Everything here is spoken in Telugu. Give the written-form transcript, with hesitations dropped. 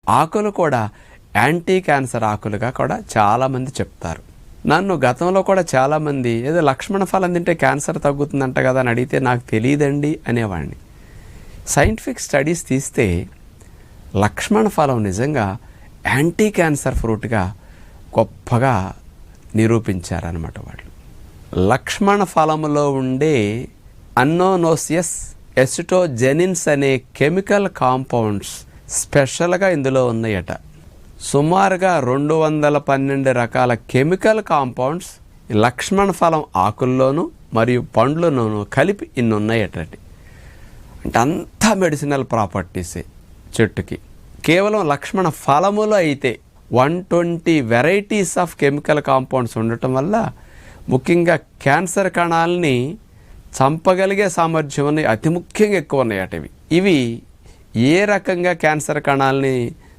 ఆకులు కూడా యాంటీ క్యాన్సర్ ఆకులుగా కూడా చాలామంది చెప్తారు. నన్ను గతంలో కూడా చాలామంది ఏదో లక్ష్మణ ఫలం తింటే క్యాన్సర్ తగ్గుతుందంట కదా అని అడిగితే నాకు తెలియదండి అనేవాడిని. సైంటిఫిక్ స్టడీస్ తీస్తే లక్ష్మణ ఫలం నిజంగా యాంటీ క్యాన్సర్ ఫ్రూట్గా గొప్పగా నిరూపించారనమాట వాళ్ళు. లక్ష్మణ ఫలములో ఉండే అన్నోనోసియస్ ఎసిటోజెనిన్స్ అనే కెమికల్ కాంపౌండ్స్ స్పెషల్గా ఇందులో ఉన్నాయట. సుమారుగా 212 రకాల కెమికల్ కాంపౌండ్స్ లక్ష్మణ ఫలం ఆకుల్లోనూ మరియు పండ్లలోనూ కలిపి ఇన్ని ఉన్నాయట. అంటే అంతా మెడిసినల్ ప్రాపర్టీసే చెట్టుకి. కేవలం లక్ష్మణ ఫలములో అయితే 120 వెరైటీస్ ఆఫ్ కెమికల్ కాంపౌండ్స్ ఉండటం వల్ల ముఖ్యంగా క్యాన్సర్ కణాలని చంపగలిగే సామర్థ్యం అతి ముఖ్యంగా ఎక్కువ ఉన్నాయట. ఇవి ఏ రకంగా క్యాన్సర్ కణాలని